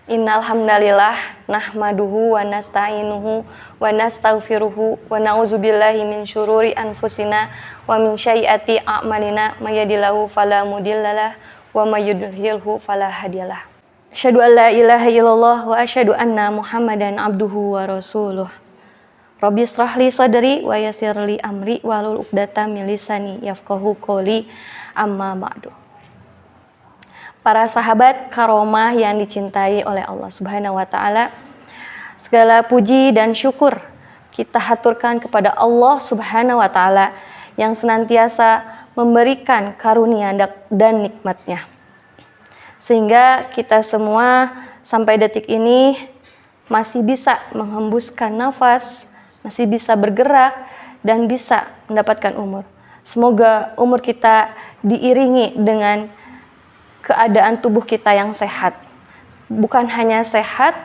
Innal hamdalillah nahmaduhu wa nasta'inuhu wa nastaghfiruhu wa na'udzubillahi min syururi anfusina wa min sayyiati a'malina may yahdihillahu fala mudhillalah wa may yudhlilhu fala hadiyalah. Asyhadu an la ilaha illallah wa asyhadu anna Muhammadan abduhu wa rasuluh. Rabbi shrah li sadri wa yassir li amri wahlul 'uqdatam min lisani yafqahu qawli. Amma ba'du. Para sahabat karomah yang dicintai oleh Allah Subhanahu wa taala, segala puji dan syukur kita haturkan kepada Allah Subhanahu wa taala yang senantiasa memberikan karunia dan nikmatnya. Sehingga kita semua sampai detik ini masih bisa menghembuskan nafas, masih bisa bergerak dan bisa mendapatkan umur. Semoga umur kita diiringi dengan keadaan tubuh kita yang sehat. Bukan hanya sehat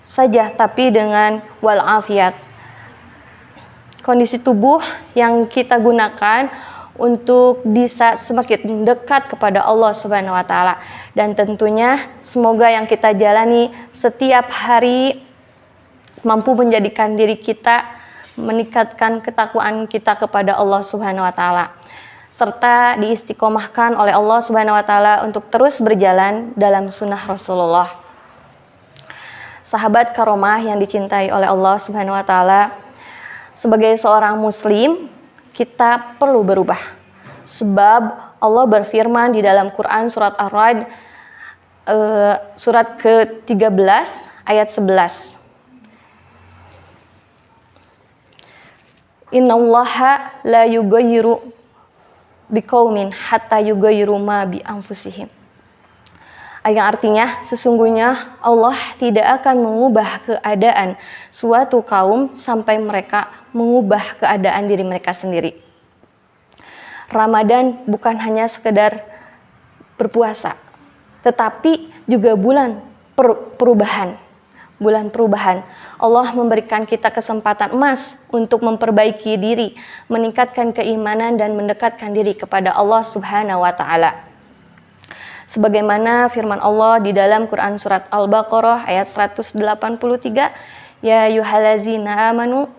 saja, tapi dengan walafiat. Kondisi tubuh yang kita gunakan untuk bisa semakin dekat kepada Allah Subhanahu wa taala. Dan tentunya semoga yang kita jalani setiap hari mampu menjadikan diri kita meningkatkan ketakwaan kita kepada Allah Subhanahu wa taala, serta diistiqomahkan oleh Allah Subhanahu wa taala untuk terus berjalan dalam sunnah Rasulullah. Sahabat karomah yang dicintai oleh Allah Subhanahu wa taala, sebagai seorang muslim kita perlu berubah. Sebab Allah berfirman di dalam Quran surat Ar-Ra'd surat ke-13 ayat 11. Innallaha la yughayyiru biqaumin hatta yughayyiru ma bi anfusihim. Yang artinya sesungguhnya Allah tidak akan mengubah keadaan suatu kaum sampai mereka mengubah keadaan diri mereka sendiri. Ramadan bukan hanya sekedar berpuasa, tetapi juga bulan perubahan. Bulan perubahan. Allah memberikan kita kesempatan emas untuk memperbaiki diri, meningkatkan keimanan dan mendekatkan diri kepada Allah Subhanahu wa taala. Sebagaimana firman Allah di dalam Quran surat Al-Baqarah ayat 183, ya ayyuhallazina amanu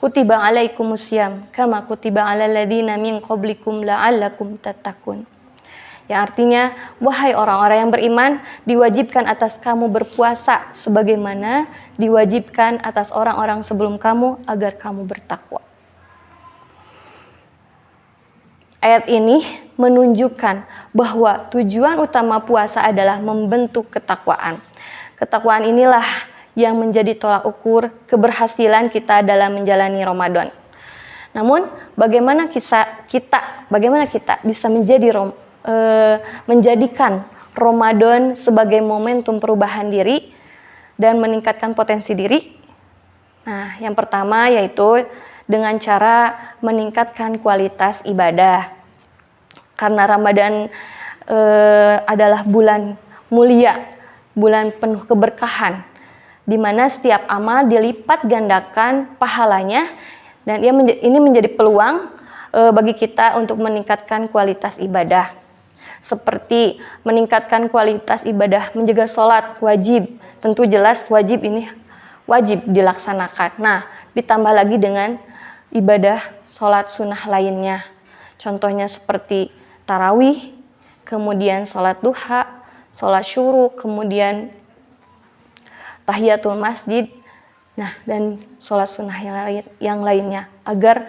kutiba alaikumusiyam kama kutiba alal ladzina min qablikum la'allakum tattaqun. Yang artinya, wahai orang-orang yang beriman, diwajibkan atas kamu berpuasa sebagaimana diwajibkan atas orang-orang sebelum kamu agar kamu bertakwa. Ayat ini menunjukkan bahwa tujuan utama puasa adalah membentuk ketakwaan. Ketakwaan inilah yang menjadi tolak ukur keberhasilan kita dalam menjalani Ramadan. Namun, bagaimana kita bisa menjadikan Ramadan sebagai momentum perubahan diri dan meningkatkan potensi diri? Nah, yang pertama yaitu dengan cara meningkatkan kualitas ibadah. Karena Ramadan adalah bulan mulia, bulan penuh keberkahan, di mana setiap amal dilipat gandakan pahalanya, dan ini menjadi peluang bagi kita untuk meningkatkan kualitas ibadah. Seperti meningkatkan kualitas ibadah, menjaga sholat wajib, tentu jelas wajib ini wajib dilaksanakan. Nah, ditambah lagi dengan ibadah sholat sunnah lainnya. Contohnya seperti tarawih, kemudian sholat duha, sholat syuruk, kemudian tahiyatul masjid, nah dan sholat sunnah yang lainnya, agar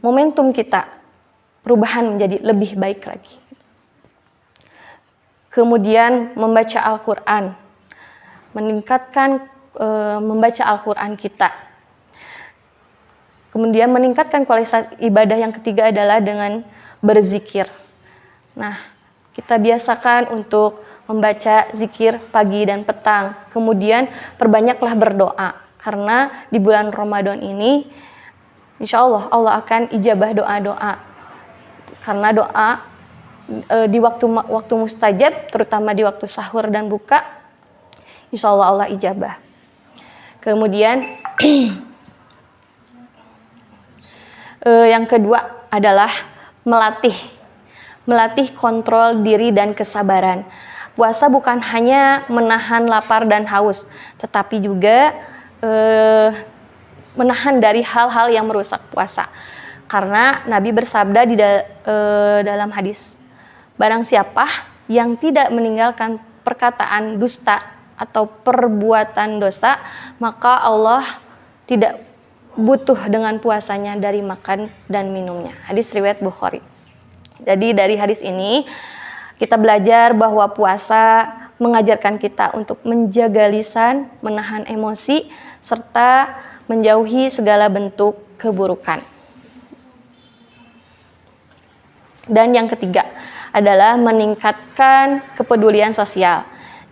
momentum kita perubahan menjadi lebih baik lagi. Kemudian membaca Al-Quran, meningkatkan membaca Al-Quran kita. Kemudian meningkatkan kualitas ibadah yang ketiga adalah dengan berzikir. Nah, kita biasakan untuk membaca zikir pagi dan petang. Kemudian perbanyaklah berdoa, karena di bulan Ramadan ini insya Allah Allah akan ijabah doa-doa. Karena doa di waktu mustajab, terutama di waktu sahur dan buka, insya Allah Allah ijabah. Kemudian yang kedua adalah melatih kontrol diri dan kesabaran. puasa bukan hanya menahan lapar dan haus, tetapi juga menahan dari hal-hal yang merusak puasa. Karena Nabi bersabda di dalam hadis, barang siapa yang tidak meninggalkan perkataan dusta atau perbuatan dosa, maka Allah tidak butuh dengan puasanya dari makan dan minumnya. Hadis riwayat Bukhari. Jadi dari hadis ini kita belajar bahwa puasa mengajarkan kita untuk menjaga lisan, menahan emosi, serta menjauhi segala bentuk keburukan. Dan yang ketiga adalah meningkatkan kepedulian sosial.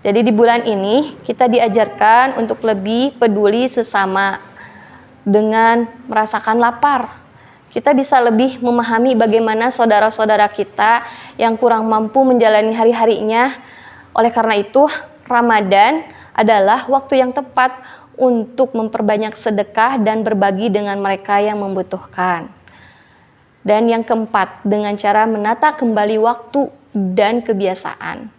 Jadi di bulan ini kita diajarkan untuk lebih peduli sesama dengan merasakan lapar. Kita bisa lebih memahami bagaimana saudara-saudara kita yang kurang mampu menjalani hari-harinya. Oleh karena itu, Ramadan adalah waktu yang tepat untuk memperbanyak sedekah dan berbagi dengan mereka yang membutuhkan. Dan yang keempat, dengan cara menata kembali waktu dan kebiasaan.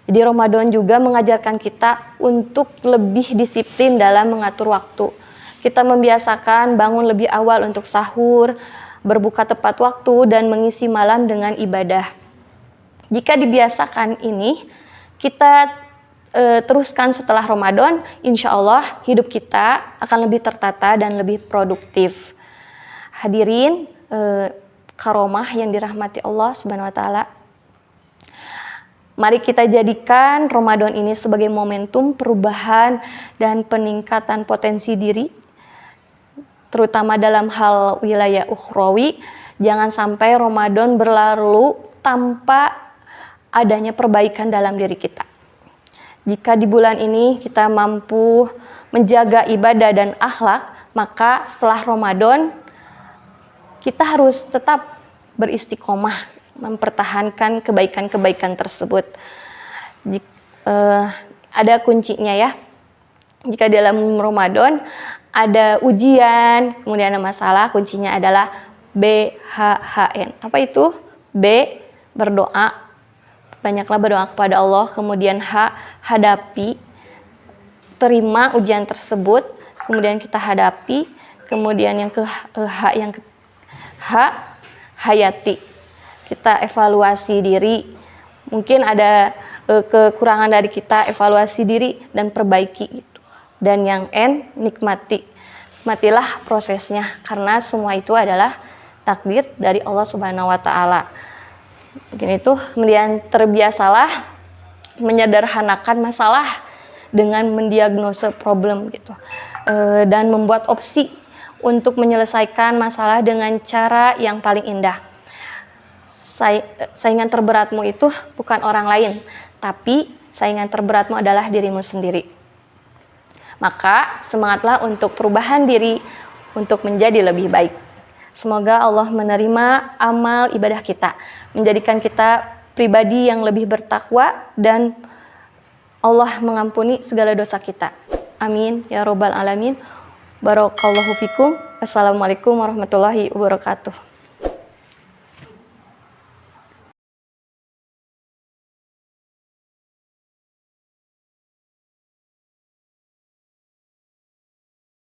Jadi Ramadan juga mengajarkan kita untuk lebih disiplin dalam mengatur waktu. Kita membiasakan bangun lebih awal untuk sahur, berbuka tepat waktu, dan mengisi malam dengan ibadah. Jika dibiasakan ini, kita teruskan setelah Ramadan, insya Allah hidup kita akan lebih tertata dan lebih produktif. Hadirin karomah yang dirahmati Allah Subhanahu wa taala. Mari kita jadikan Ramadan ini sebagai momentum perubahan dan peningkatan potensi diri, terutama dalam hal wilayah ukhrawi. Jangan sampai Ramadan berlalu tanpa adanya perbaikan dalam diri kita. Jika di bulan ini kita mampu menjaga ibadah dan akhlak, maka setelah Ramadan kita harus tetap beristiqomah mempertahankan kebaikan-kebaikan tersebut. Ada kuncinya ya. Jika dalam Ramadan ada ujian, kemudian ada masalah, kuncinya adalah BHHN. Apa itu? B, berdoa. Banyaklah berdoa kepada Allah. Kemudian H, hadapi. Terima ujian tersebut. Kemudian kita hadapi. Kemudian yang ke H, hayati. Kita evaluasi diri. Mungkin ada kekurangan dari kita, evaluasi diri dan perbaiki gitu. Dan yang N, nikmati. Nikmatilah prosesnya karena semua itu adalah takdir dari Allah Subhanahu wa taala. Mungkin itu. Kemudian terbiasalah menyederhanakan masalah dengan mendiagnosa problem gitu. Dan membuat opsi untuk menyelesaikan masalah dengan cara yang paling indah. Saingan terberatmu itu bukan orang lain, tapi saingan terberatmu adalah dirimu sendiri. Maka semangatlah untuk perubahan diri untuk menjadi lebih baik. Semoga Allah menerima amal ibadah kita, menjadikan kita pribadi yang lebih bertakwa dan Allah mengampuni segala dosa kita. Amin ya robbal alamin. Barakallahu fikum. Assalamualaikum warahmatullahi wabarakatuh.